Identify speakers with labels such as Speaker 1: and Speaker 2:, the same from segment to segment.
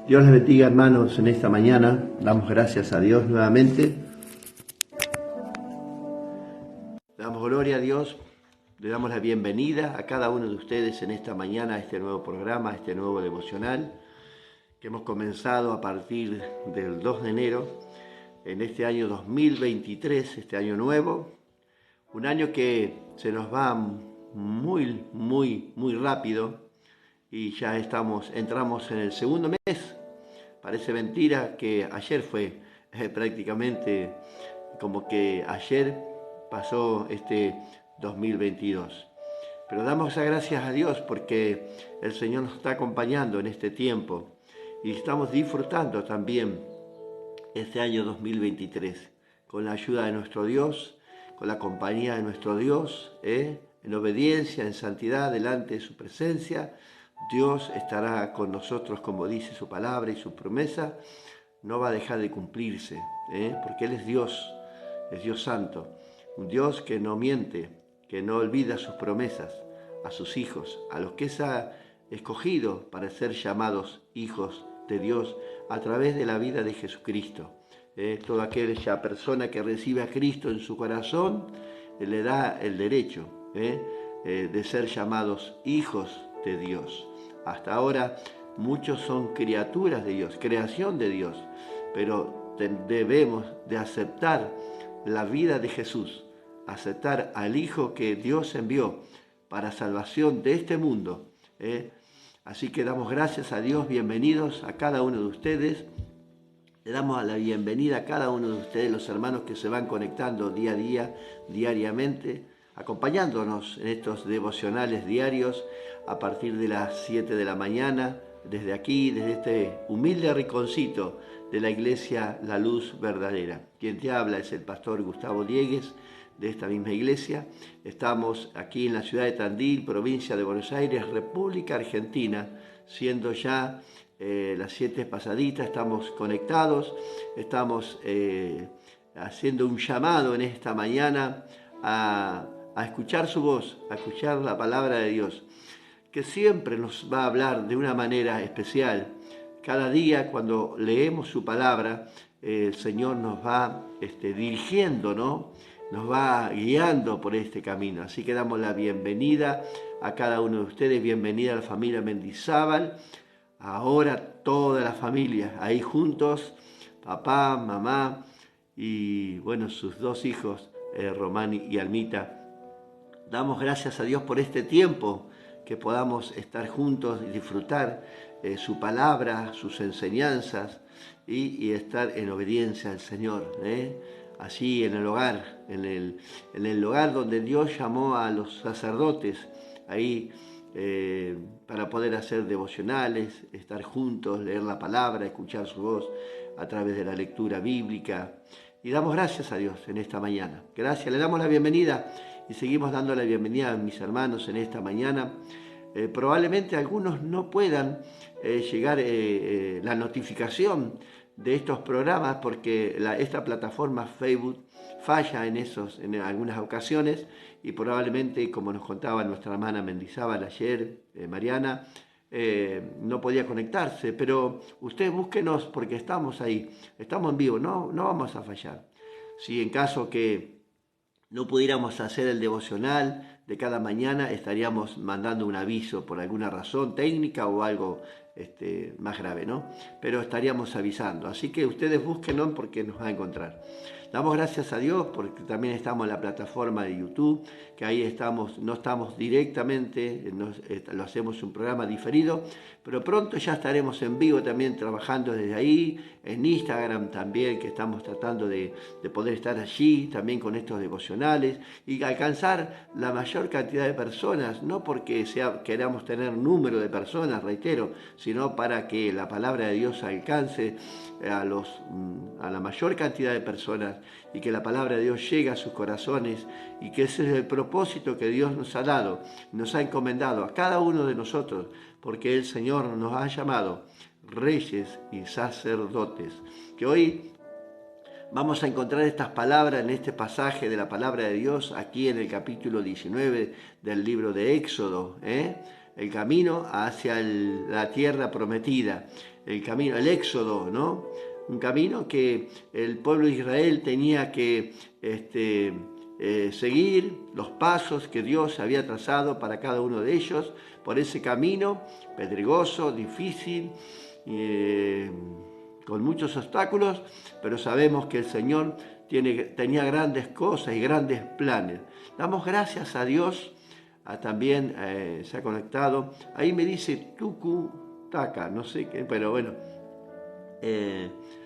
Speaker 1: Dios les bendiga, hermanos, en esta mañana. Damos gracias a Dios nuevamente. Damos gloria a Dios. Le damos la bienvenida a cada uno de ustedes en esta mañana a este nuevo programa, a este nuevo devocional que hemos comenzado a partir del 2 de enero en este año 2023, este año nuevo. Un año que se nos va muy rápido y ya entramos en el segundo mes. Parece mentira que ayer fue prácticamente como que ayer pasó este 2022. Pero damos gracias a Dios porque el Señor nos está acompañando en este tiempo y estamos disfrutando también este año 2023 con la ayuda de nuestro Dios, con la compañía de nuestro Dios, en obediencia, en santidad, delante de su presencia. Dios estará con nosotros, como dice su palabra y su promesa, no va a dejar de cumplirse, porque Él es Dios santo, un Dios que no miente, que no olvida sus promesas a sus hijos, a los que ha escogido para ser llamados hijos de Dios a través de la vida de Jesucristo. Toda aquella persona que recibe a Cristo en su corazón le da el derecho de ser llamados hijos de Dios. Hasta ahora muchos son criaturas de Dios, creación de Dios, pero debemos de aceptar la vida de Jesús, aceptar al Hijo que Dios envió para salvación de este mundo. Así que damos gracias a Dios, bienvenidos a cada uno de ustedes. Le damos la bienvenida a cada uno de ustedes, los hermanos que se van conectando día a día, diariamente, acompañándonos en estos devocionales diarios a partir de las 7 de la mañana, desde aquí, desde este humilde rinconcito de la iglesia La Luz Verdadera. Quien te habla es el pastor Gustavo Diegues, de esta misma iglesia. Estamos aquí en la ciudad de Tandil, provincia de Buenos Aires, República Argentina, siendo ya las 7 pasaditas, estamos conectados, estamos haciendo un llamado en esta mañana a escuchar su voz, a escuchar la palabra de Dios, que siempre nos va a hablar de una manera especial. Cada día cuando leemos su palabra, el Señor nos va dirigiendo, ¿no? Nos va guiando por este camino. Así que damos la bienvenida a cada uno de ustedes, bienvenida a la familia Mendizábal. Ahora toda la familia ahí juntos, papá, mamá y bueno, sus 2 hijos, Román y Almita. Damos gracias a Dios por este tiempo, que podamos estar juntos y disfrutar su palabra, sus enseñanzas y estar en obediencia al Señor. Así en el hogar, en el hogar donde Dios llamó a los sacerdotes, ahí para poder hacer devocionales, estar juntos, leer la palabra, escuchar su voz a través de la lectura bíblica. Y damos gracias a Dios en esta mañana. Gracias, le damos la bienvenida y seguimos dando la bienvenida a mis hermanos en esta mañana. Probablemente algunos no puedan llegar la notificación de estos programas porque esta plataforma Facebook falla en algunas ocasiones y probablemente, como nos contaba nuestra hermana Mendizábal ayer, Mariana, no podía conectarse, pero usted búsquenos porque estamos ahí, estamos en vivo, no vamos a fallar. Si en caso que no pudiéramos hacer el devocional de cada mañana, estaríamos mandando un aviso por alguna razón técnica o algo más grave, ¿no? Pero estaríamos avisando. Así que ustedes búsquenos porque nos va a encontrar. Damos gracias a Dios porque también estamos en la plataforma de YouTube, que ahí estamos, no estamos directamente, lo hacemos un programa diferido, pero pronto ya estaremos en vivo también trabajando desde ahí, en Instagram también, que estamos tratando de poder estar allí también con estos devocionales y alcanzar la mayor cantidad de personas, no porque queramos tener número de personas, reitero, sino para que la palabra de Dios alcance a la mayor cantidad de personas y que la palabra de Dios llegue a sus corazones y que ese es el propósito que Dios nos ha dado, nos ha encomendado a cada uno de nosotros, porque el Señor nos ha llamado reyes y sacerdotes. Que hoy vamos a encontrar estas palabras en este pasaje de la palabra de Dios, aquí en el capítulo 19 del libro de Éxodo, el camino hacia la tierra prometida. el camino, el éxodo, ¿no? Un camino que el pueblo de Israel tenía que seguir los pasos que Dios había trazado para cada uno de ellos, por ese camino pedregoso, difícil, con muchos obstáculos, pero sabemos que el Señor tenía grandes cosas y grandes planes. Damos gracias a Dios. También se ha conectado. Ahí me dice Tucutaca, no sé qué, pero bueno.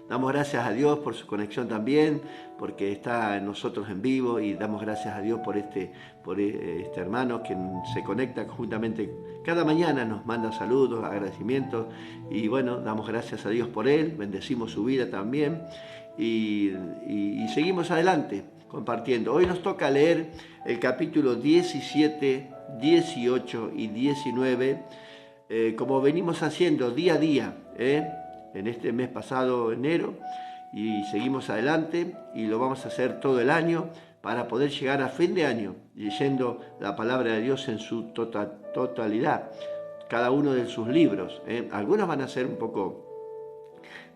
Speaker 1: Damos gracias a Dios por su conexión también, porque está en nosotros en vivo, y damos gracias a Dios por este hermano que se conecta conjuntamente cada mañana, nos manda saludos, agradecimientos, y bueno, damos gracias a Dios por él, bendecimos su vida también, y seguimos adelante compartiendo. Hoy nos toca leer el capítulo 17, 18 y 19, como venimos haciendo día a día, en este mes pasado, enero, y seguimos adelante y lo vamos a hacer todo el año para poder llegar a fin de año leyendo la palabra de Dios en su totalidad, cada uno de sus libros. Algunos van a ser un poco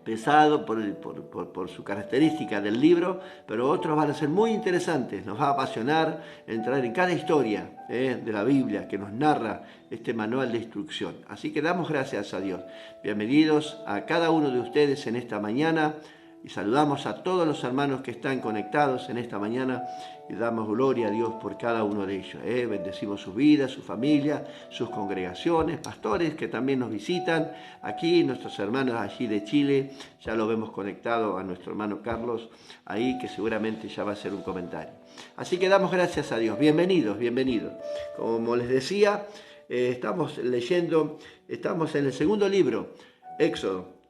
Speaker 1: pesados por su característica del libro, pero otros van a ser muy interesantes. Nos va a apasionar entrar en cada historia de la Biblia que nos narra este manual de instrucción. Así que damos gracias a Dios. Bienvenidos a cada uno de ustedes en esta mañana, y saludamos a todos los hermanos que están conectados en esta mañana y damos gloria a Dios por cada uno de ellos. Bendecimos su vida, su familia, sus congregaciones, pastores que también nos visitan aquí, nuestros hermanos allí de Chile. Ya lo vemos conectado a nuestro hermano Carlos ahí, que seguramente ya va a hacer un comentario. Así que damos gracias a Dios. Bienvenidos, bienvenidos. Como les decía, estamos leyendo, estamos en el segundo libro, Éxodo.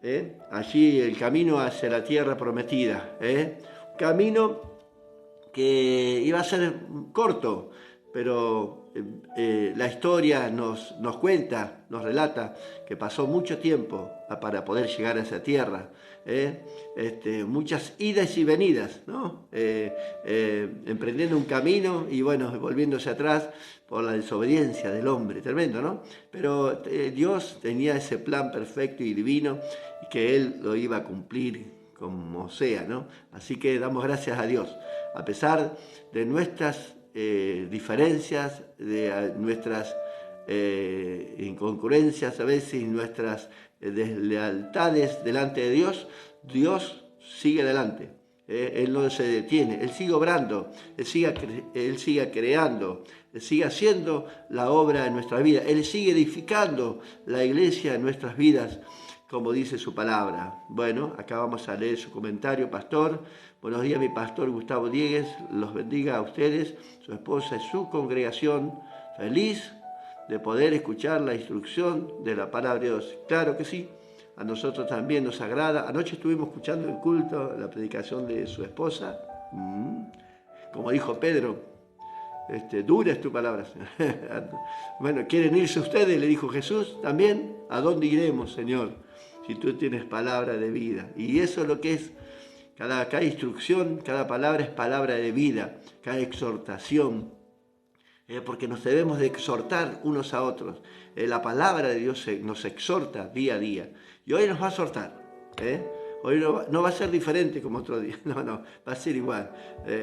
Speaker 1: Allí el camino hacia la tierra prometida, camino que iba a ser corto, pero la historia nos cuenta, nos relata que pasó mucho tiempo para poder llegar a esa tierra, muchas idas y venidas, ¿no? Emprendiendo un camino y bueno, volviéndose atrás por la desobediencia del hombre, tremendo, ¿no? Pero Dios tenía ese plan perfecto y divino, y que Él lo iba a cumplir como sea, ¿no? Así que damos gracias a Dios, a pesar de nuestras diferencias, de nuestras incongruencias a veces, nuestras deslealtades delante de Dios. Dios sigue adelante. Él no se detiene, Él sigue obrando, Él sigue creando, Él sigue haciendo la obra en nuestra vida, Él sigue edificando la iglesia en nuestras vidas, como dice su palabra. Bueno, acá vamos a leer su comentario, pastor. Buenos días, mi pastor Gustavo Diegues, los bendiga a ustedes, su esposa y su congregación. Feliz de poder escuchar la instrucción de la palabra de Dios. Claro que sí. A nosotros también nos agrada. Anoche estuvimos escuchando el culto, la predicación de su esposa. Como dijo Pedro, dura es tu palabra. Bueno, ¿quieren irse ustedes? Le dijo Jesús también. ¿A dónde iremos, Señor? Si tú tienes palabra de vida. Y eso es lo que es. Cada instrucción, cada palabra es palabra de vida. Cada exhortación. Porque nos debemos de exhortar unos a otros. La palabra de Dios nos exhorta día a día. Y hoy nos va a exhortar. Hoy no va a ser diferente como otro día. No, va a ser igual.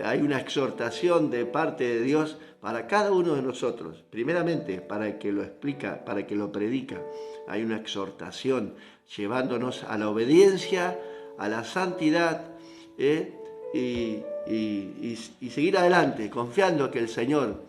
Speaker 1: Hay una exhortación de parte de Dios para cada uno de nosotros. Primeramente, para el que lo explica, para el que lo predica. Hay una exhortación llevándonos a la obediencia, a la santidad, y seguir adelante, confiando que el Señor...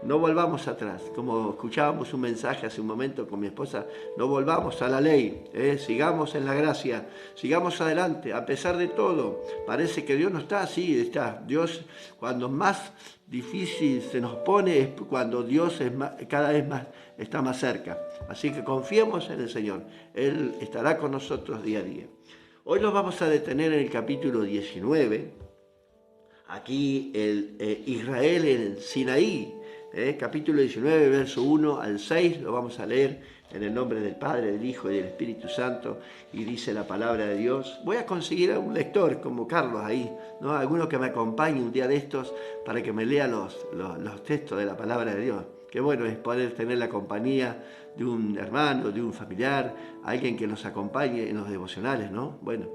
Speaker 1: no volvamos atrás, como escuchábamos un mensaje hace un momento con mi esposa, no volvamos a la ley, sigamos en la gracia, sigamos adelante, a pesar de todo. Parece que Dios no está así, está. Dios, cuando más difícil se nos pone, es cuando Dios cada vez más está más cerca. Así que confiemos en el Señor, Él estará con nosotros día a día. Hoy nos vamos a detener en el capítulo 19, aquí Israel en el Sinaí, capítulo 19, verso 1 al 6, lo vamos a leer en el nombre del Padre, del Hijo y del Espíritu Santo, y dice la palabra de Dios. Voy a conseguir a un lector como Carlos ahí, ¿no? Alguno que me acompañe un día de estos para que me lea los textos de la palabra de Dios. Qué bueno es poder tener la compañía de un hermano, de un familiar, alguien que nos acompañe en los devocionales, ¿no? Bueno,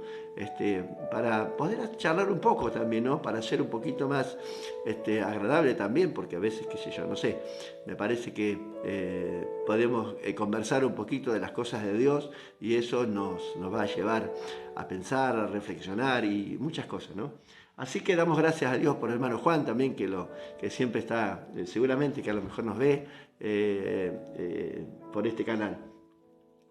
Speaker 1: para poder charlar un poco también, ¿no? Para ser un poquito más agradable también, porque a veces, qué sé yo, no sé, me parece que podemos conversar un poquito de las cosas de Dios y eso nos va a llevar a pensar, a reflexionar y muchas cosas, ¿no? Así que damos gracias a Dios por el hermano Juan también, que siempre está, seguramente que a lo mejor nos ve por este canal.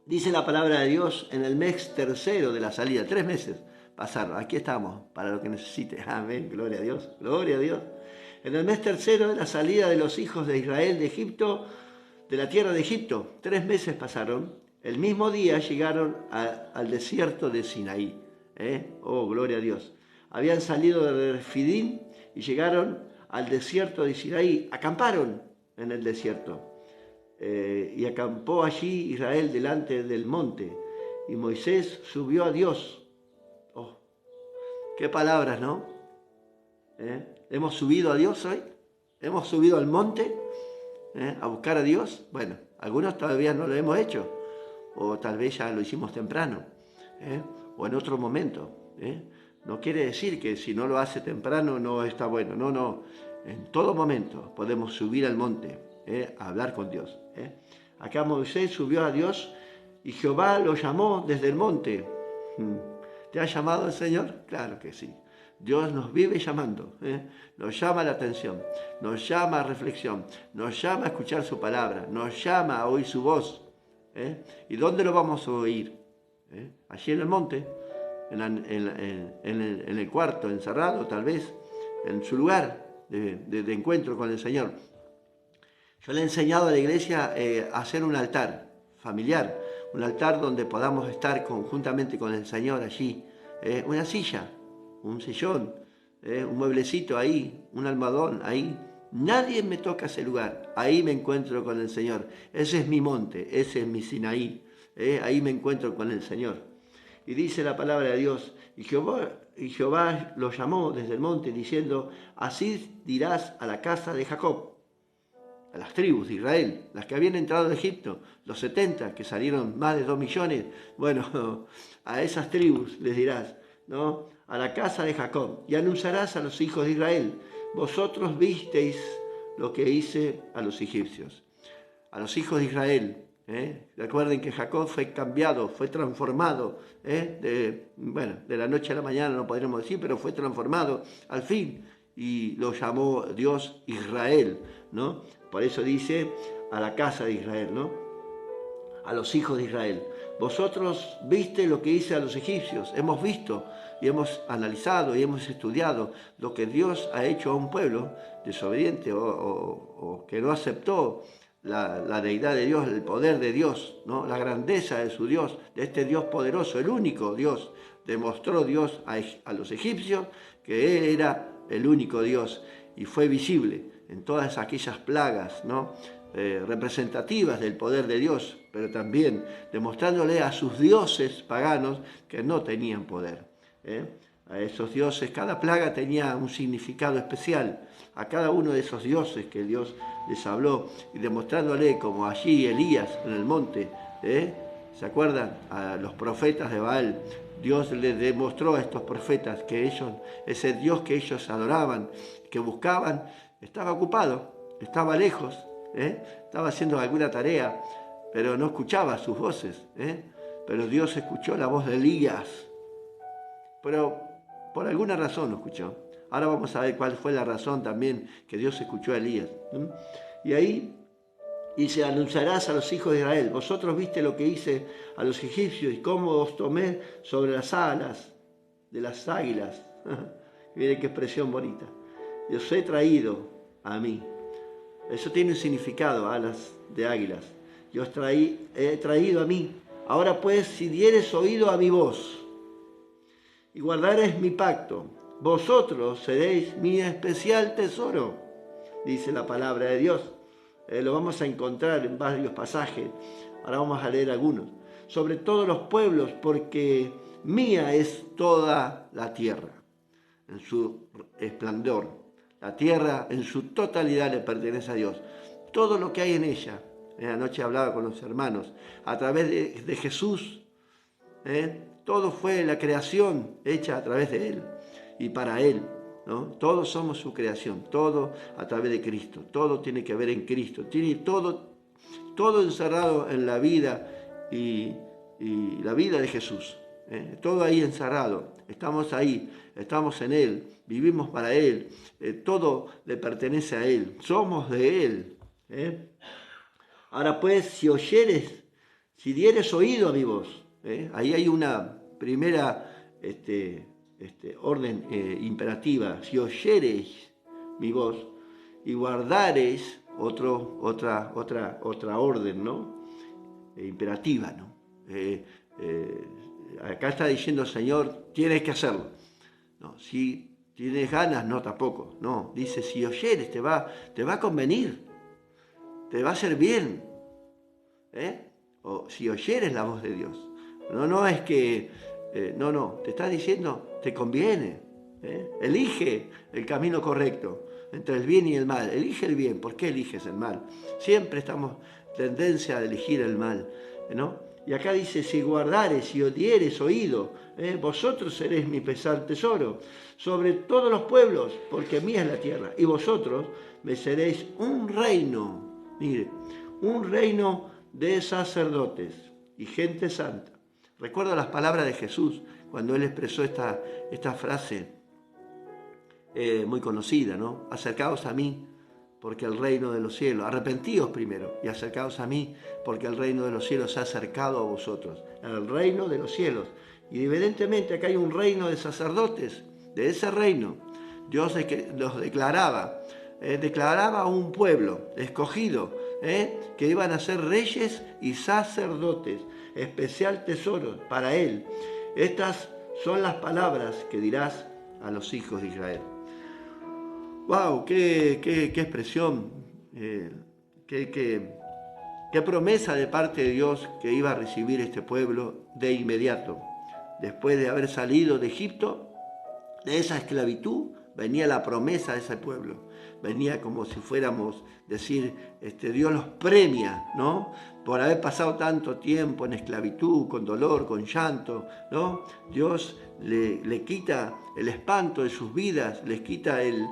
Speaker 1: Dice la palabra de Dios en el mes tercero de la salida, 3 meses pasaron, aquí estamos para lo que necesite. Amén, gloria a Dios, gloria a Dios. En el mes tercero de la salida de los hijos de Israel de Egipto, de la tierra de Egipto, 3 meses pasaron, el mismo día llegaron al desierto de Sinaí. Oh, gloria a Dios. Habían salido de Refidim y llegaron al desierto de Sinaí, acamparon en el desierto. Y acampó allí Israel delante del monte, y Moisés subió a Dios. Oh, qué palabras, ¿no? ¿Hemos subido a Dios hoy? ¿Hemos subido al monte a buscar a Dios? Bueno, algunos todavía no lo hemos hecho, o tal vez ya lo hicimos temprano, o en otro momento. No quiere decir que si no lo hace temprano no está bueno, no. En todo momento podemos subir al monte a hablar con Dios. Acá Moisés subió a Dios y Jehová lo llamó desde el monte. ¿Te ha llamado el Señor? Claro que sí. Dios nos vive llamando, nos llama a la atención, nos llama a reflexión, nos llama a escuchar su palabra, nos llama a oír su voz. ¿Y dónde lo vamos a oír? Allí en el monte, en el cuarto, encerrado tal vez, en su lugar de encuentro con el Señor. Yo le he enseñado a la iglesia a hacer un altar familiar, un altar donde podamos estar conjuntamente con el Señor allí, una silla, un sillón, un mueblecito ahí, un almohadón ahí. Nadie me toca ese lugar, ahí me encuentro con el Señor. Ese es mi monte, ese es mi Sinaí, ahí me encuentro con el Señor. Y dice la palabra de Dios, y Jehová lo llamó desde el monte diciendo, así dirás a la casa de Jacob, a las tribus de Israel, las que habían entrado de Egipto, los 70, que salieron más de 2 millones, bueno, a esas tribus les dirás, ¿no? A la casa de Jacob, y anunciarás a los hijos de Israel, vosotros visteis lo que hice a los egipcios, a los hijos de Israel. Recuerden que Jacob fue cambiado, fue transformado, de la noche a la mañana no podríamos decir, pero fue transformado al fin, y lo llamó Dios Israel, ¿no? Por eso dice a la casa de Israel, ¿no? A los hijos de Israel. Vosotros viste lo que hice a los egipcios. Hemos visto y hemos analizado y hemos estudiado lo que Dios ha hecho a un pueblo desobediente o que no aceptó la deidad de Dios, el poder de Dios, ¿no? La grandeza de su Dios, de este Dios poderoso, el único Dios. Demostró Dios a los egipcios que Él era el único Dios y fue visible en todas aquellas plagas, ¿no? Representativas del poder de Dios, pero también demostrándole a sus dioses paganos que no tenían poder. A esos dioses, cada plaga tenía un significado especial, a cada uno de esos dioses que Dios les habló, y demostrándole como allí Elías en el monte, ¿se acuerdan? A los profetas de Baal, Dios les demostró a estos profetas que ellos, ese Dios que ellos adoraban, que buscaban, estaba ocupado, estaba lejos, estaba haciendo alguna tarea, pero no escuchaba sus voces. Pero Dios escuchó la voz de Elías, pero por alguna razón lo escuchó. Ahora vamos a ver cuál fue la razón también que Dios escuchó a Elías. Y ahí dice, anunciarás a los hijos de Israel, vosotros viste lo que hice a los egipcios y cómo os tomé sobre las alas de las águilas. Miren qué expresión bonita. Y os he traído a mí. Eso tiene un significado, alas de águilas. Yo he traído a mí. Ahora pues, si dieres oído a mi voz y guardaréis mi pacto, vosotros seréis mi especial tesoro, dice la palabra de Dios. Lo vamos a encontrar en varios pasajes. Ahora vamos a leer algunos. Sobre todos los pueblos, porque mía es toda la tierra, en su esplendor. La tierra en su totalidad le pertenece a Dios. todo lo que hay en ella. Anoche hablaba con los hermanos, a través de Jesús, todo fue la creación hecha a través de Él y para Él, ¿no? Todos somos su creación, todo a través de Cristo, todo tiene que ver en Cristo, tiene todo encerrado en la vida y la vida de Jesús, todo ahí encerrado, estamos ahí, estamos en Él, vivimos para Él, todo le pertenece a Él, somos de Él. Ahora pues, si dieres oído a mi voz, ahí hay una primera orden imperativa, si oyereis mi voz y guardareis otra orden, ¿no? Imperativa, ¿no? Acá está diciendo el Señor, tienes que hacerlo. No, si tienes ganas, no, tampoco. No, dice, si oyeres, te va a convenir, te va a hacer bien. O si oyeres la voz de Dios. No es que, no, te está diciendo, te conviene. Elige el camino correcto entre el bien y el mal. Elige el bien. ¿Por qué eliges el mal? Siempre estamos tendencia a elegir el mal, ¿no? Y acá dice, si guardares, si dieres oído, vosotros seréis mi pesar tesoro sobre todos los pueblos, porque mía es la tierra, y vosotros me seréis un reino, mire, un reino de sacerdotes y gente santa. Recuerdo las palabras de Jesús cuando Él expresó esta frase muy conocida, ¿no? Acercaos a mí, porque el reino de los cielos, arrepentíos primero y acercaos a mí, porque el reino de los cielos se ha acercado a vosotros, el reino de los cielos. Y evidentemente acá hay un reino de sacerdotes, de ese reino Dios los declaraba a un pueblo escogido, que iban a ser reyes y sacerdotes, especial tesoro para Él. Estas son las palabras que dirás a los hijos de Israel. ¡Wow! ¡Qué expresión! ¡Qué promesa de parte de Dios que iba a recibir este pueblo de inmediato! Después de haber salido de Egipto, de esa esclavitud, venía la promesa de ese pueblo. Venía como si fuéramos decir, Dios los premia, ¿no? Por haber pasado tanto tiempo en esclavitud, con dolor, con llanto, ¿no? Dios le quita el espanto de sus vidas, les quita el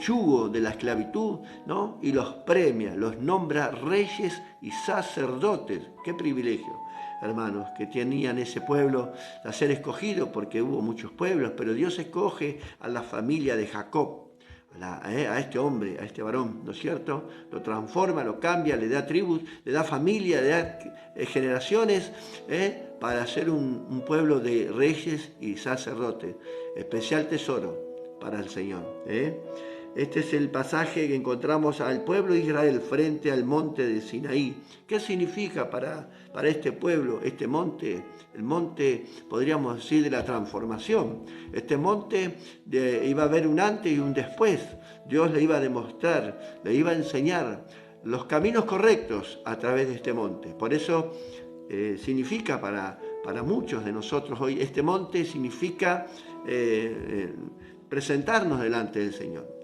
Speaker 1: yugo de la esclavitud, ¿no? Y los premia, los nombra reyes y sacerdotes. ¡Qué privilegio! Hermanos, que tenían ese pueblo a ser escogido, porque hubo muchos pueblos, pero Dios escoge a la familia de Jacob, a este hombre, a este varón, ¿no es cierto? Lo transforma, lo cambia, le da tribus, le da familia, le da generaciones, para ser un pueblo de reyes y sacerdotes, especial tesoro para el Señor. Este es el pasaje que encontramos al pueblo de Israel frente al monte de Sinaí. ¿Qué significa para este pueblo este monte? El monte, podríamos decir, de la transformación. Este monte iba a haber un antes y un después. Dios le iba a demostrar, le iba a enseñar los caminos correctos a través de este monte. Por eso significa para muchos de nosotros hoy, este monte significa presentarnos delante del Señor.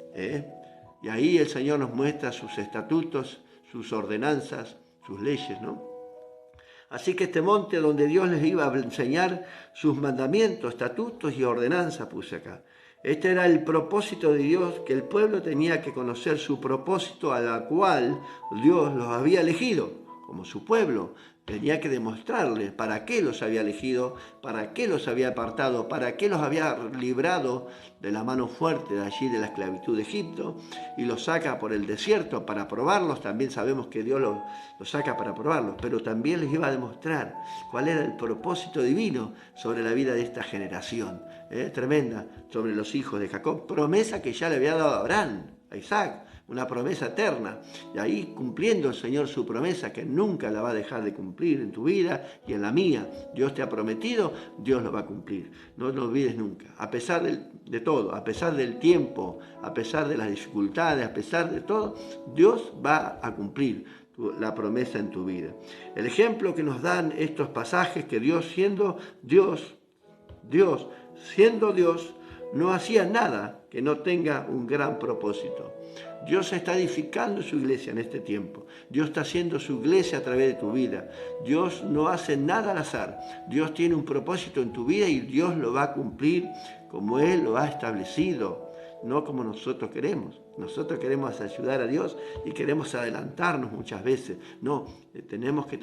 Speaker 1: Y ahí el Señor nos muestra sus estatutos, sus ordenanzas, sus leyes, ¿no? Así que este monte donde Dios les iba a enseñar sus mandamientos, estatutos y ordenanzas, puse acá. Este era el propósito de Dios, que el pueblo tenía que conocer su propósito a la cual Dios los había elegido como su pueblo. Tenía que demostrarles para qué los había elegido, para qué los había apartado, para qué los había librado de la mano fuerte de allí de la esclavitud de Egipto y los saca por el desierto para probarlos. También sabemos que Dios los saca para probarlos, pero también les iba a demostrar cuál era el propósito divino sobre la vida de esta generación, tremenda, sobre los hijos de Jacob. Promesa que ya le había dado a Abraham, a Isaac, una promesa eterna, y ahí cumpliendo el Señor su promesa, que nunca la va a dejar de cumplir en tu vida y en la mía. Dios te ha prometido, Dios lo va a cumplir, no lo olvides nunca, a pesar de todo, a pesar del tiempo, a pesar de las dificultades, a pesar de todo, Dios va a cumplir la promesa en tu vida. El ejemplo que nos dan estos pasajes, que Dios siendo Dios, no hacía nada que no tenga un gran propósito. Dios está edificando su iglesia en este tiempo. Dios está haciendo su iglesia a través de tu vida. Dios no hace nada al azar. Dios tiene un propósito en tu vida y Dios lo va a cumplir como Él lo ha establecido, no como nosotros queremos. Nosotros queremos ayudar a Dios y queremos adelantarnos muchas veces. No, tenemos que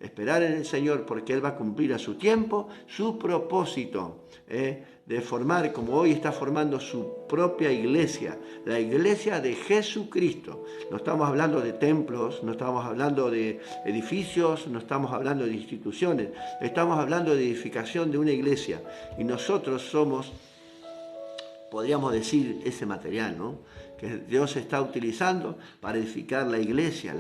Speaker 1: esperar en el Señor, porque Él va a cumplir a su tiempo su propósito de formar, como hoy está formando su propia iglesia, la iglesia de Jesucristo. No estamos hablando de templos, no estamos hablando de edificios, no estamos hablando de instituciones, estamos hablando de edificación de una iglesia. Y nosotros somos, podríamos decir, ese material, ¿no?, que Dios está utilizando para edificar la iglesia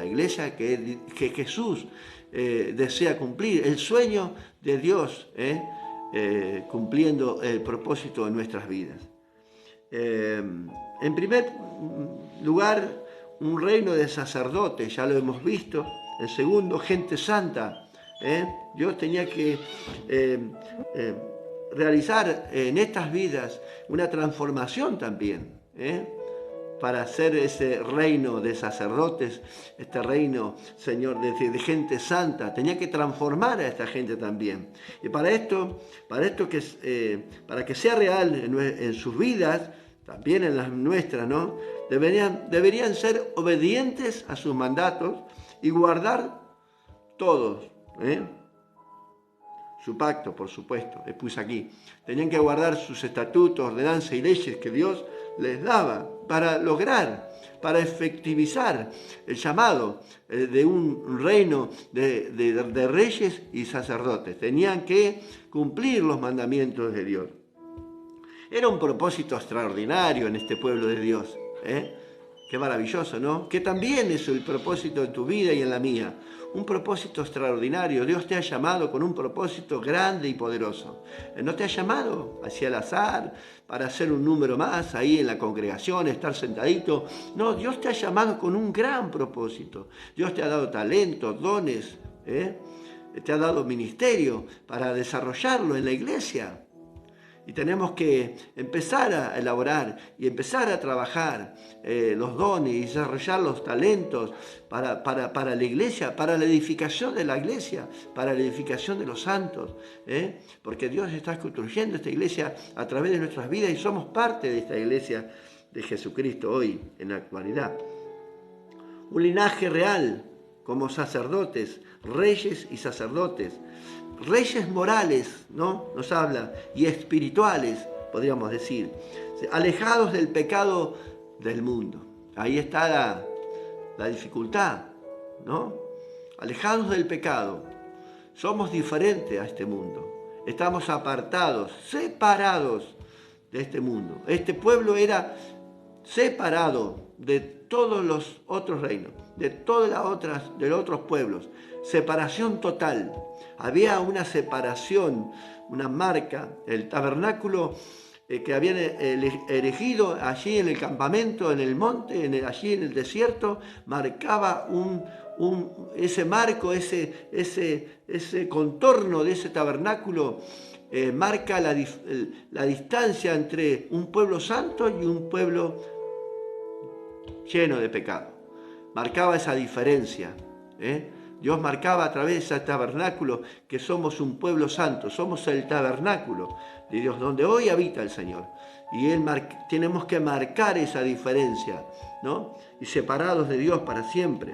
Speaker 1: que Jesús desea cumplir, el sueño de Dios, cumpliendo el propósito en nuestras vidas. En primer lugar, un reino de sacerdotes, ya lo hemos visto. En segundo, gente santa. Dios tenía que realizar en estas vidas una transformación también, para hacer ese reino de sacerdotes, este reino, Señor, de gente santa. Tenía que transformar a esta gente también. Y para que sea real en sus vidas, también en las nuestras, ¿no?, deberían ser obedientes a sus mandatos y guardar todos, su pacto, por supuesto, le puse aquí. Tenían que guardar sus estatutos, ordenanzas y leyes que Dios les daba para lograr, para efectivizar el llamado de un reino de reyes y sacerdotes. Tenían que cumplir los mandamientos de Dios. Era un propósito extraordinario en este pueblo de Dios. Qué maravilloso, ¿no? Que también es el propósito en tu vida y en la mía. Un propósito extraordinario. Dios te ha llamado con un propósito grande y poderoso. No te ha llamado hacia el azar para hacer un número más ahí en la congregación, estar sentadito. No, Dios te ha llamado con un gran propósito. Dios te ha dado talentos, dones, te ha dado ministerio para desarrollarlo en la iglesia. Y tenemos que empezar a elaborar y empezar a trabajar los dones y desarrollar los talentos para la iglesia, para la edificación de la iglesia, para la edificación de los santos. Porque Dios está construyendo esta iglesia a través de nuestras vidas y somos parte de esta iglesia de Jesucristo hoy, en la actualidad. Un linaje real como sacerdotes, reyes y sacerdotes. Reyes morales, ¿no?, nos habla, y espirituales, podríamos decir, alejados del pecado del mundo. Ahí está la dificultad, ¿no? Alejados del pecado. Somos diferentes a este mundo. Estamos apartados, separados de este mundo. Este pueblo era separado de todos los otros reinos, de todos los otros pueblos. Separación total. Había una separación, una marca. El tabernáculo que habían erigido allí en el campamento, en el monte, allí en el desierto, marcaba ese marco, ese contorno de ese tabernáculo, marca la distancia entre un pueblo santo y un pueblo lleno de pecado. Marcaba esa diferencia. Dios marcaba a través de ese tabernáculo que somos un pueblo santo, somos el tabernáculo de Dios, donde hoy habita el Señor. Y tenemos que marcar esa diferencia, ¿no? Y separados de Dios para siempre.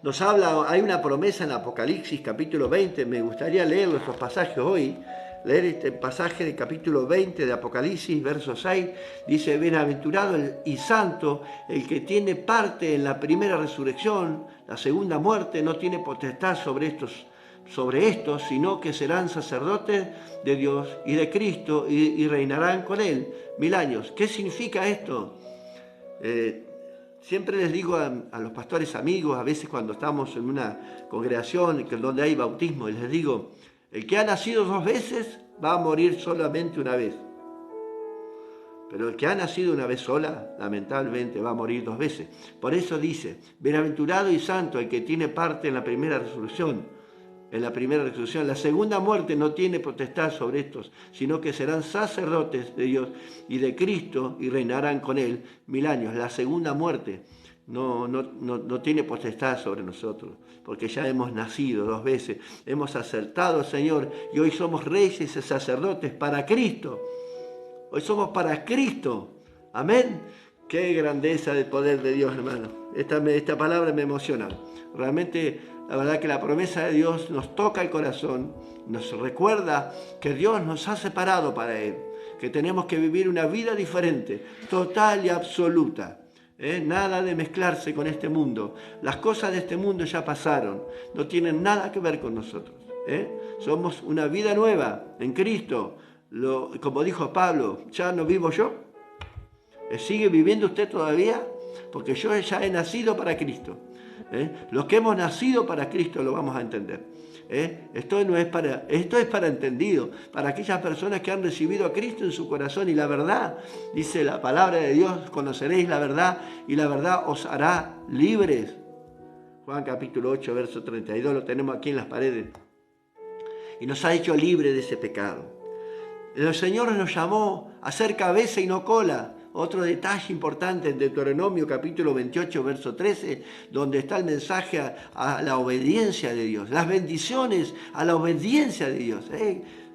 Speaker 1: Nos habla, hay una promesa en Apocalipsis capítulo 20, me gustaría leer nuestros pasajes hoy. Leer este pasaje del capítulo 20 de Apocalipsis, verso 6, dice: bienaventurado y santo el que tiene parte en la primera resurrección. La segunda muerte no tiene potestad sobre estos, sino que serán sacerdotes de Dios y de Cristo y reinarán con Él 1000 años. ¿Qué significa esto? Siempre les digo a los pastores amigos, a veces cuando estamos en una congregación donde hay bautismo, les digo: el que ha nacido 2 veces va a morir solamente una vez. Pero el que ha nacido una vez sola, lamentablemente, va a morir 2 veces. Por eso dice: bienaventurado y santo el que tiene parte en la primera resurrección. en la primera resurrección. La segunda muerte no tiene potestad sobre estos, sino que serán sacerdotes de Dios y de Cristo y reinarán con Él 1000 años. La segunda muerte no tiene potestad sobre nosotros, porque ya hemos nacido 2 veces, hemos acertado al Señor y hoy somos reyes y sacerdotes para Cristo. Hoy somos para Cristo. Amén. Qué grandeza del poder de Dios, hermano. Esta palabra me emociona. Realmente, la verdad que la promesa de Dios nos toca el corazón, nos recuerda que Dios nos ha separado para Él, que tenemos que vivir una vida diferente, total y absoluta. Nada de mezclarse con este mundo. Las cosas de este mundo ya pasaron, no tienen nada que ver con nosotros. Somos una vida nueva en Cristo. Como dijo Pablo, ya no vivo yo. ¿Sigue viviendo usted todavía? Porque yo ya he nacido para Cristo. Los que hemos nacido para Cristo lo vamos a entender. Esto es para entendido, para aquellas personas que han recibido a Cristo en su corazón. Y la verdad, dice la palabra de Dios, conoceréis la verdad y la verdad os hará libres. Juan capítulo 8, verso 32, lo tenemos aquí en las paredes. Y nos ha hecho libres de ese pecado. El Señor nos llamó a ser cabeza y no cola. Otro detalle importante en Deuteronomio capítulo 28, verso 13, donde está el mensaje a la obediencia de Dios, las bendiciones a la obediencia de Dios.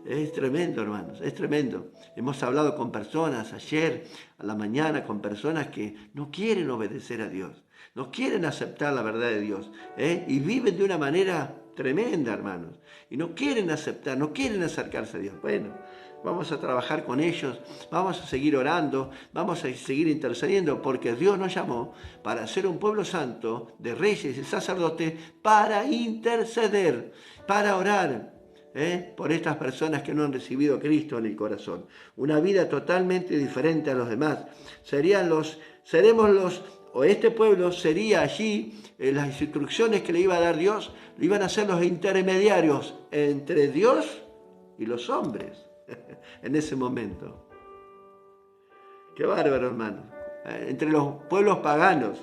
Speaker 1: Es tremendo, hermanos, es tremendo. Hemos hablado con personas ayer a la mañana, con personas que no quieren obedecer a Dios, no quieren aceptar la verdad de Dios, y viven de una manera tremenda, hermanos, y no quieren aceptar, no quieren acercarse a Dios. Bueno, vamos a trabajar con ellos, vamos a seguir orando, vamos a seguir intercediendo, porque Dios nos llamó para ser un pueblo santo, de reyes y sacerdotes, para interceder, para orar por estas personas que no han recibido a Cristo en el corazón. Una vida totalmente diferente a los demás. Este pueblo sería allí, las instrucciones que le iba a dar Dios, iban a ser los intermediarios entre Dios y los hombres. En ese momento. Qué bárbaro, hermano. Entre los pueblos paganos,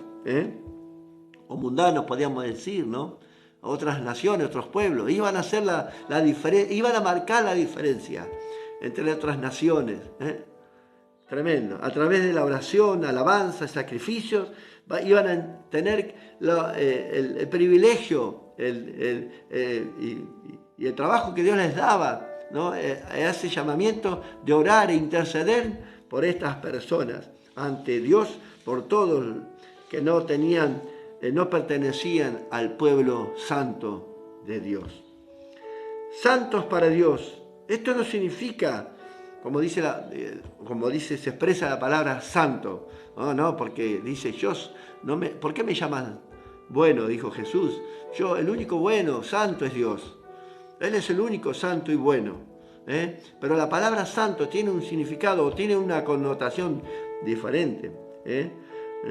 Speaker 1: o mundanos, podríamos decir, ¿no? Otras naciones, otros pueblos, iban a hacer la diferencia, iban a marcar la diferencia entre otras naciones. Tremendo. A través de la oración, alabanza, sacrificios, iban a tener el privilegio y el trabajo que Dios les daba, ¿no? Ese llamamiento de orar e interceder por estas personas ante Dios, por todos que no pertenecían al pueblo santo de Dios. Santos para Dios. Esto no significa, se expresa la palabra santo, no, porque dice ¿por qué me llaman bueno? Dijo Jesús. El único bueno, santo es Dios. Él es el único santo y bueno. Pero la palabra santo tiene un significado, tiene una connotación diferente.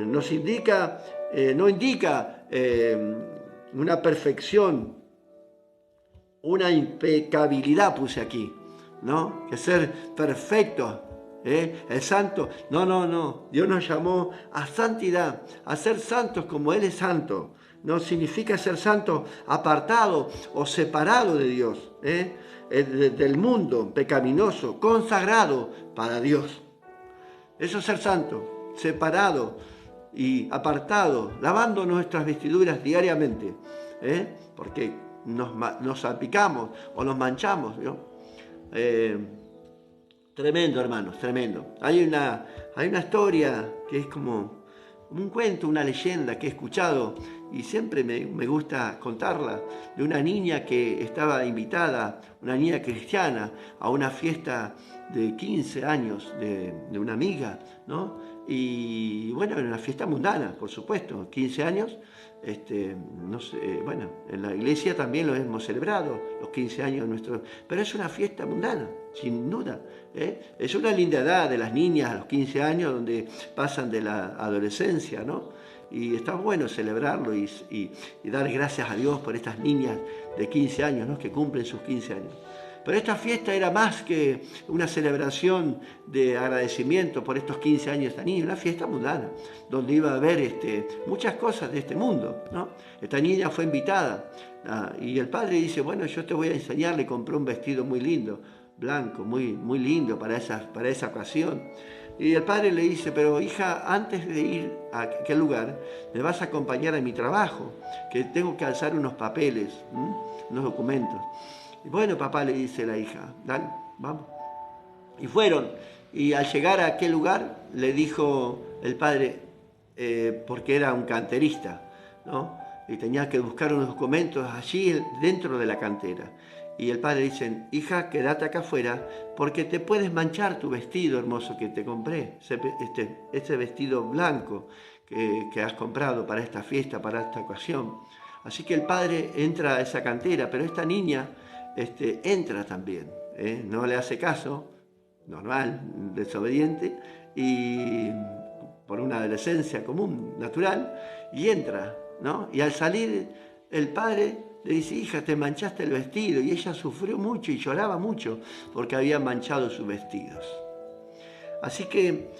Speaker 1: No indica una perfección, una impecabilidad, puse aquí, ¿no? Que ser perfecto. El santo, no. Dios nos llamó a santidad, a ser santos como Él es santo. No significa ser santo apartado o separado de Dios, del mundo pecaminoso, consagrado para Dios. Eso es ser santo, separado y apartado, lavando nuestras vestiduras diariamente, porque nos salpicamos o nos manchamos, ¿no? Tremendo, hermanos, tremendo. Hay una historia que es como un cuento, una leyenda que he escuchado y siempre me gusta contarla, de una niña que estaba invitada, una niña cristiana, a una fiesta de 15 años de una amiga, ¿no? Y bueno, en una fiesta mundana, por supuesto, 15 años, no sé, bueno, en la iglesia también lo hemos celebrado, los 15 años nuestros, pero es una fiesta mundana, sin duda. Es una linda edad de las niñas a los 15 años, donde pasan de la adolescencia, ¿no? Y está bueno celebrarlo y dar gracias a Dios por estas niñas de 15 años, ¿no? Que cumplen sus 15 años. Pero esta fiesta era más que una celebración de agradecimiento por estos 15 años de esta niña, una fiesta mundana, donde iba a haber muchas cosas de este mundo, ¿no? Esta niña fue invitada y el padre dice, bueno, yo te voy a enseñar, le compré un vestido muy lindo, blanco, muy, muy lindo para esa ocasión. Y el padre le dice, pero hija, antes de ir a aquel lugar, me vas a acompañar a mi trabajo, que tengo que alzar unos papeles, unos documentos. Y bueno, papá, le dice la hija, dale, vamos. Y fueron, y al llegar a aquel lugar, le dijo el padre, porque era un canterista, ¿no? Y tenía que buscar unos documentos allí dentro de la cantera. Y el padre dice, hija, quédate acá afuera porque te puedes manchar tu vestido hermoso que te compré, este vestido blanco que has comprado para esta fiesta, para esta ocasión. Así que el padre entra a esa cantera, pero esta niña entra también, no le hace caso, normal, desobediente, y por una adolescencia común, natural, y entra, ¿no? Y al salir el padre le dice, hija, te manchaste el vestido. Y ella sufrió mucho y lloraba mucho porque había manchado sus vestidos. Así que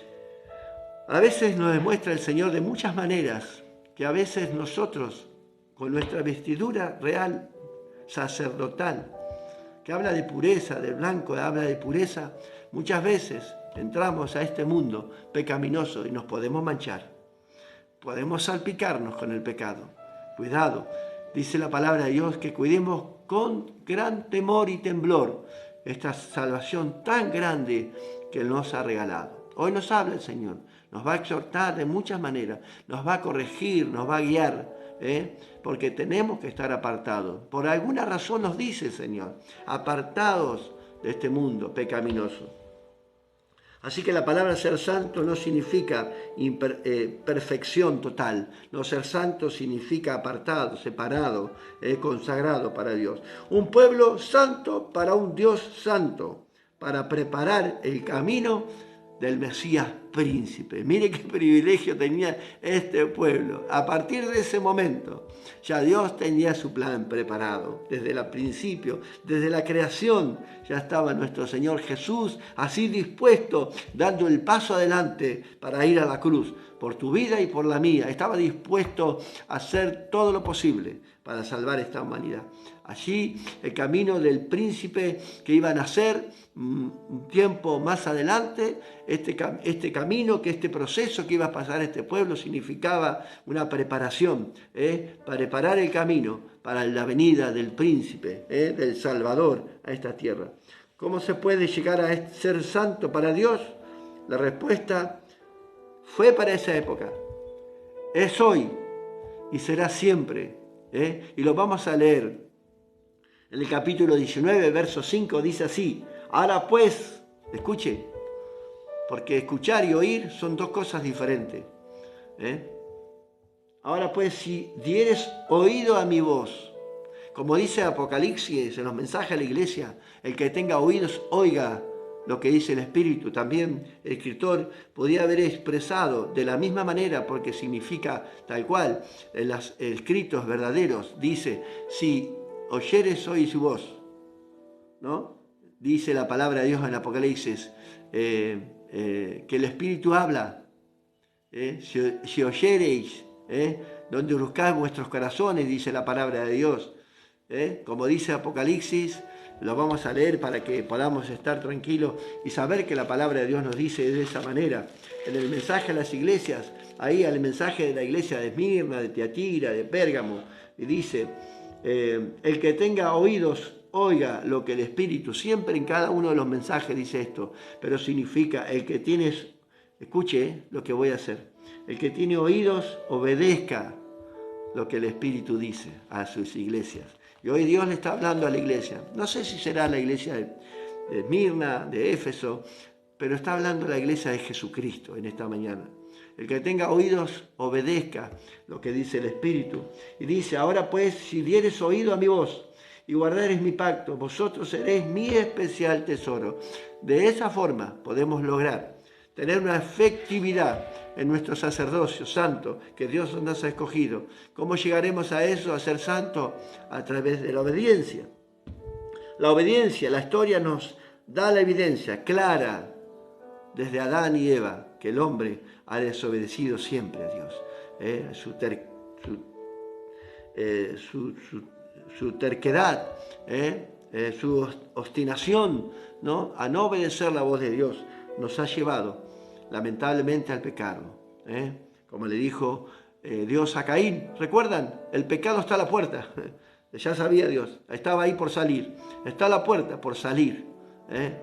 Speaker 1: a veces nos demuestra el Señor de muchas maneras que a veces nosotros, con nuestra vestidura real, sacerdotal, que habla de pureza, del blanco, habla de pureza, muchas veces entramos a este mundo pecaminoso y nos podemos manchar. Podemos salpicarnos con el pecado. Cuidado. Dice la palabra de Dios que cuidemos con gran temor y temblor esta salvación tan grande que Él nos ha regalado. Hoy nos habla el Señor, nos va a exhortar de muchas maneras, nos va a corregir, nos va a guiar, porque tenemos que estar apartados. Por alguna razón nos dice el Señor, apartados de este mundo pecaminoso. Así que la palabra ser santo no significa perfección total. No, ser santo significa apartado, separado, consagrado para Dios. Un pueblo santo para un Dios santo, para preparar el camino del Mesías príncipe. Mire qué privilegio tenía este pueblo. A partir de ese momento, ya Dios tenía su plan preparado. Desde el principio, desde la creación, ya estaba nuestro Señor Jesús así dispuesto, dando el paso adelante para ir a la cruz. Por tu vida y por la mía. Estaba dispuesto a hacer todo lo posible para salvar esta humanidad. Allí el camino del príncipe que iba a nacer un tiempo más adelante, este camino, este proceso que iba a pasar este pueblo significaba una preparación, preparar el camino para la venida del príncipe, del Salvador a esta tierra. ¿Cómo se puede llegar a ser santo para Dios? La respuesta fue para esa época, es hoy y será siempre. Y lo vamos a leer. En el capítulo 19, verso 5 dice así, ahora pues, escuche, porque escuchar y oír son dos cosas diferentes. Ahora pues, si dieres oído a mi voz, como dice Apocalipsis en los mensajes a la iglesia, el que tenga oídos oiga lo que dice el Espíritu. También el escritor podía haber expresado de la misma manera, porque significa tal cual, en los escritos verdaderos, dice, si oyeres hoy su voz, ¿no? Dice la palabra de Dios en Apocalipsis, que el Espíritu habla, si oyereis, donde buscáis vuestros corazones, dice la palabra de Dios, como dice Apocalipsis, lo vamos a leer para que podamos estar tranquilos y saber que la palabra de Dios nos dice de esa manera. En el mensaje a las iglesias, ahí al mensaje de la iglesia de Esmirna, de Tiatira, de Pérgamo, y dice, el que tenga oídos, oiga lo que el Espíritu, siempre en cada uno de los mensajes dice esto, pero significa, el que tienes, escuche lo que voy a hacer, el que tiene oídos, obedezca lo que el Espíritu dice a sus iglesias. Y hoy Dios le está hablando a la iglesia. No sé si será la iglesia de Esmirna, de Éfeso, pero está hablando a la iglesia de Jesucristo en esta mañana. El que tenga oídos, obedezca lo que dice el Espíritu. Y dice, ahora pues, si dieres oído a mi voz y guardares mi pacto, vosotros seréis mi especial tesoro. De esa forma podemos lograr tener una efectividad en nuestro sacerdocio santo que Dios nos ha escogido. ¿Cómo llegaremos a eso, a ser santos? A través de la obediencia. La obediencia, la historia nos da la evidencia clara desde Adán y Eva que el hombre ha desobedecido siempre a Dios. Su terquedad, su obstinación, ¿no?, a no obedecer la voz de Dios nos ha llevado lamentablemente al pecado. Como le dijo Dios a Caín, ¿recuerdan? El pecado está a la puerta. Ya sabía Dios, estaba ahí por salir, está a la puerta por salir.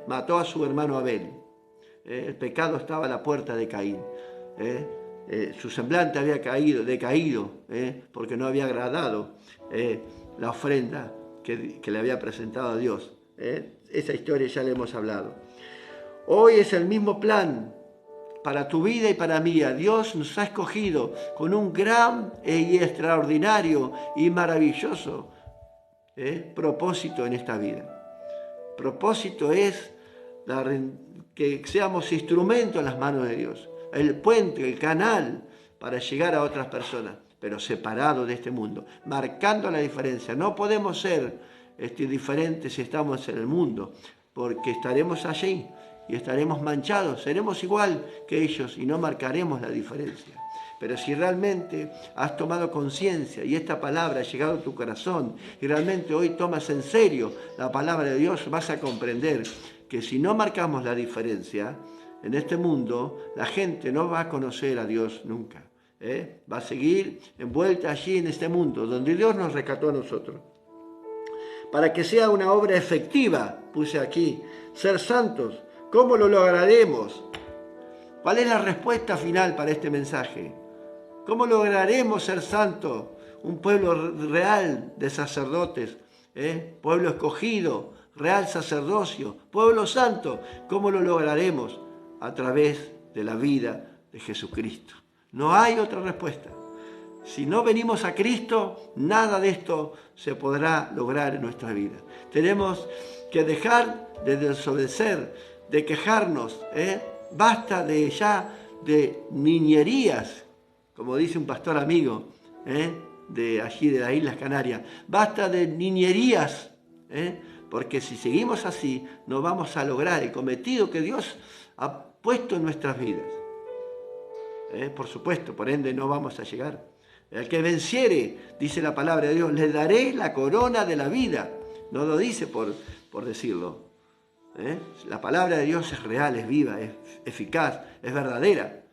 Speaker 1: Mató a su hermano Abel. El pecado estaba a la puerta de Caín. Su semblante había decaído, porque no había agradado la ofrenda que le había presentado a Dios. Esa historia ya le hemos hablado. Hoy es el mismo plan para tu vida y para mí. Dios nos ha escogido con un gran y extraordinario y maravilloso propósito en esta vida. Propósito es que seamos instrumentos en las manos de Dios, el puente, el canal para llegar a otras personas, pero separados de este mundo, marcando la diferencia. No podemos ser diferentes si estamos en el mundo, porque estaremos allí y estaremos manchados, seremos igual que ellos y no marcaremos la diferencia. Pero si realmente has tomado conciencia y esta palabra ha llegado a tu corazón y realmente hoy tomas en serio la palabra de Dios, vas a comprender que si no marcamos la diferencia en este mundo, la gente no va a conocer a Dios nunca. Va a seguir envuelta allí en este mundo donde Dios nos rescató a nosotros. Para que sea una obra efectiva, puse aquí, ser santos. ¿Cómo lo lograremos? ¿Cuál es la respuesta final para este mensaje? ¿Cómo lograremos ser santos? Un pueblo real de sacerdotes, pueblo escogido, real sacerdocio, pueblo santo. ¿Cómo lo lograremos? A través de la vida de Jesucristo. No hay otra respuesta. Si no venimos a Cristo, nada de esto se podrá lograr en nuestra vida. Tenemos que dejar de desobedecer, de quejarnos. Basta de niñerías, como dice un pastor amigo de allí de las Islas Canarias. Basta de niñerías, porque si seguimos así, no vamos a lograr el cometido que Dios ha puesto en nuestras vidas. Por supuesto, por ende no vamos a llegar. El que venciere, dice la palabra de Dios, le daré la corona de la vida. No lo dice por decirlo. La palabra de Dios es real, es viva, es eficaz, es verdadera.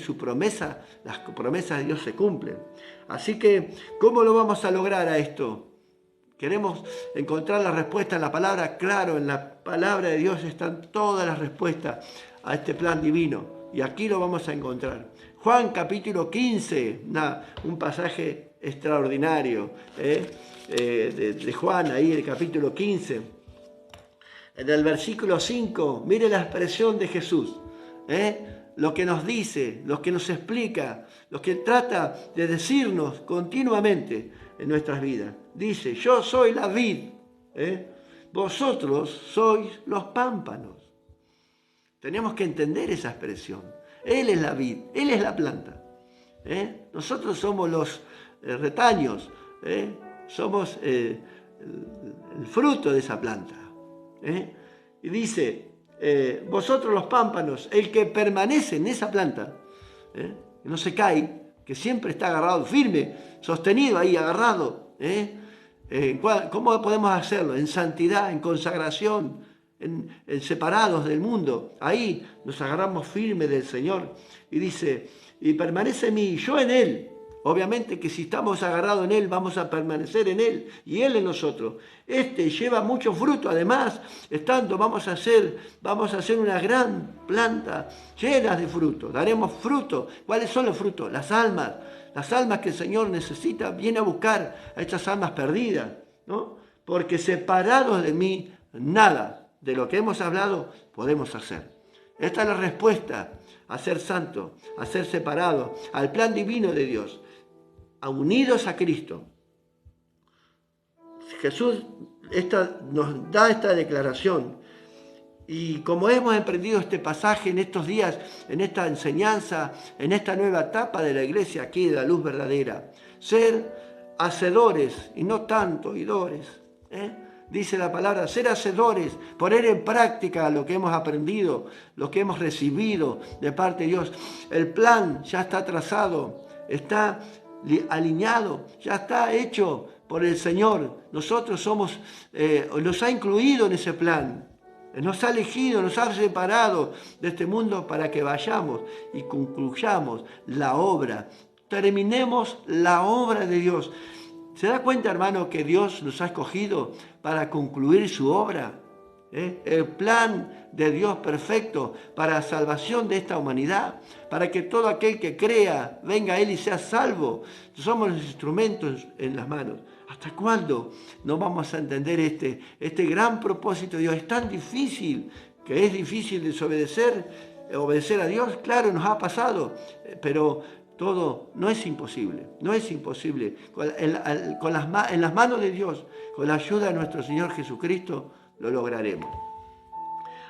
Speaker 1: Su promesa, las promesas de Dios se cumplen. Así que, ¿cómo lo vamos a lograr a esto? Queremos encontrar la respuesta en la palabra. Claro, en la palabra de Dios están todas las respuestas a este plan divino. Y aquí lo vamos a encontrar. Juan capítulo 15, un pasaje extraordinario de Juan, ahí el capítulo 15. En el versículo 5, mire la expresión de Jesús. Lo que nos dice, lo que nos explica, lo que trata de decirnos continuamente en nuestras vidas. Dice, yo soy la vid, vosotros sois los pámpanos. Tenemos que entender esa expresión. Él es la vid, Él es la planta. Nosotros somos los retaños, somos el fruto de esa planta. Y dice, vosotros los pámpanos, el que permanece en esa planta, que no se cae, que siempre está agarrado, firme, sostenido ahí, agarrado. ¿Cómo podemos hacerlo? En santidad, en consagración, en separados del mundo. Ahí nos agarramos firme del Señor. Y dice, y permanece en mí y yo en Él. Obviamente que si estamos agarrados en Él, vamos a permanecer en Él y Él en nosotros. Lleva mucho fruto. Además, vamos a hacer una gran planta llena de fruto. Daremos fruto. ¿Cuáles son los frutos? Las almas que el Señor necesita, viene a buscar a estas almas perdidas, ¿no? Porque separados de mí, nada de lo que hemos hablado podemos hacer. Esta es la respuesta a ser santo, a ser separado, al plan divino de Dios, unidos a Cristo. Jesús nos da esta declaración. Y como hemos emprendido este pasaje en estos días, en esta enseñanza, en esta nueva etapa de la iglesia aquí de la luz verdadera, ser hacedores y no tanto oidores, dice la palabra, ser hacedores, poner en práctica lo que hemos aprendido, lo que hemos recibido de parte de Dios. El plan ya está trazado, está alineado, ya está hecho por el Señor. Nosotros nos ha incluido en ese plan. Nos ha elegido, nos ha separado de este mundo para que vayamos y concluyamos la obra. Terminemos la obra de Dios. ¿Se da cuenta, hermano, que Dios nos ha escogido para concluir su obra? El plan de Dios perfecto para la salvación de esta humanidad, para que todo aquel que crea venga a Él y sea salvo. Somos los instrumentos en las manos. ¿Hasta cuándo no vamos a entender este gran propósito de Dios? Es tan difícil, que es difícil obedecer a Dios. Claro, nos ha pasado, pero todo no es imposible, no es imposible. En las manos de Dios, con la ayuda de nuestro Señor Jesucristo, lo lograremos.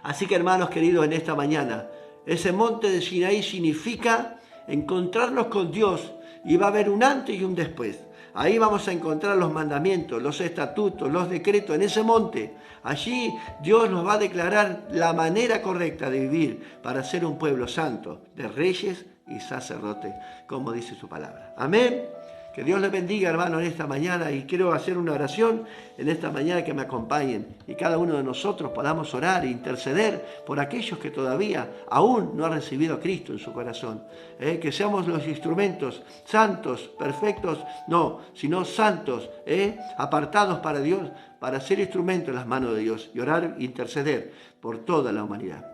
Speaker 1: Así que, hermanos queridos, en esta mañana, ese monte de Sinaí significa encontrarnos con Dios, y va a haber un antes y un después. Ahí vamos a encontrar los mandamientos, los estatutos, los decretos en ese monte. Allí Dios nos va a declarar la manera correcta de vivir para ser un pueblo santo, de reyes y sacerdotes, como dice su palabra. Amén. Que Dios les bendiga, hermano, en esta mañana, y quiero hacer una oración en esta mañana, que me acompañen y cada uno de nosotros podamos orar e interceder por aquellos que todavía aún no han recibido a Cristo en su corazón. Que seamos los instrumentos santos, perfectos, no, sino santos, apartados para Dios, para ser instrumentos en las manos de Dios y orar e interceder por toda la humanidad.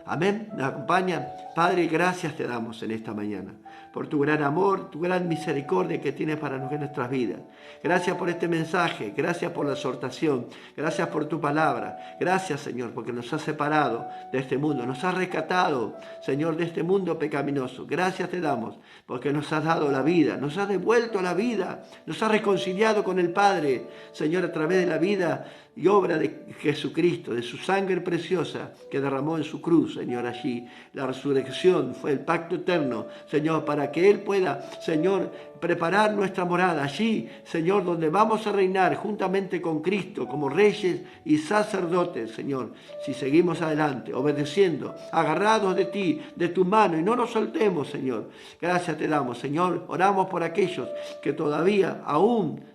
Speaker 1: Amén. ¿Me acompañan? Padre, gracias te damos en esta mañana por tu gran amor, tu gran misericordia que tienes para nuestras vidas. Gracias por este mensaje, gracias por la exhortación, gracias por tu palabra. Gracias, Señor, porque nos has separado de este mundo, nos has rescatado, Señor, de este mundo pecaminoso. Gracias te damos porque nos has dado la vida, nos has devuelto la vida, nos has reconciliado con el Padre, Señor, a través de la vida y obra de Jesucristo, de su sangre preciosa que derramó en su cruz, Señor, allí. La resurrección fue el pacto eterno, Señor, para que Él pueda, Señor, preparar nuestra morada allí, Señor, donde vamos a reinar juntamente con Cristo como reyes y sacerdotes, Señor, si seguimos adelante, obedeciendo, agarrados de ti, de tu mano, y no nos soltemos, Señor. Gracias te damos, Señor. Oramos por aquellos que todavía aún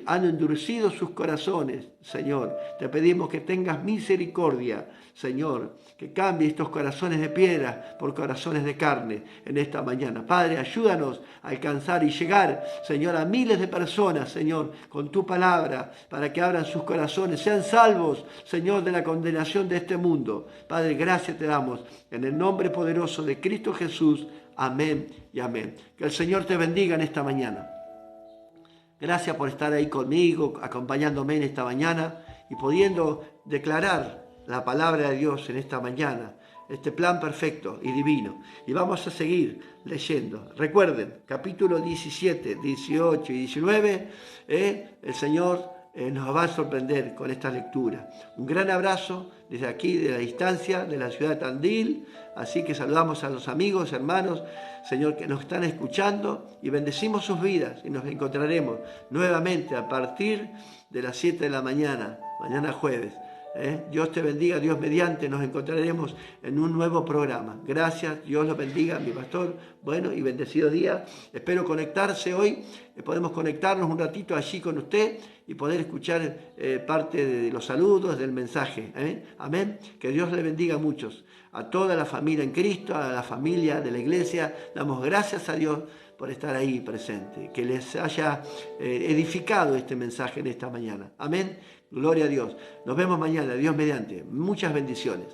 Speaker 1: han endurecido sus corazones, Señor. Te pedimos que tengas misericordia, Señor, que cambie estos corazones de piedra por corazones de carne en esta mañana. Padre, ayúdanos a alcanzar y llegar, Señor, a miles de personas, Señor, con tu palabra, para que abran sus corazones, sean salvos, Señor, de la condenación de este mundo. Padre, gracias te damos en el nombre poderoso de Cristo Jesús. Amén y amén. Que el Señor te bendiga en esta mañana. Gracias por estar ahí conmigo, acompañándome en esta mañana y pudiendo declarar la palabra de Dios en esta mañana, este plan perfecto y divino. Y vamos a seguir leyendo. Recuerden, capítulo 17, 18 y 19, el Señor nos va a sorprender con esta lectura. Un gran abrazo desde aquí, de la distancia, de la ciudad de Tandil. Así que saludamos a los amigos, hermanos, Señor, que nos están escuchando, y bendecimos sus vidas, y nos encontraremos nuevamente a partir de las 7 de la mañana, mañana jueves. Dios te bendiga, Dios mediante, nos encontraremos en un nuevo programa. Gracias, Dios los bendiga, mi pastor. Bueno, y bendecido día. Espero conectarse hoy, podemos conectarnos un ratito allí con usted y poder escuchar parte de los saludos, del mensaje. Amén. Que Dios le bendiga a muchos, a toda la familia en Cristo, a la familia de la iglesia. Damos gracias a Dios por estar ahí presente, que les haya edificado este mensaje en esta mañana. Amén. Gloria a Dios. Nos vemos mañana, Dios mediante. Muchas bendiciones.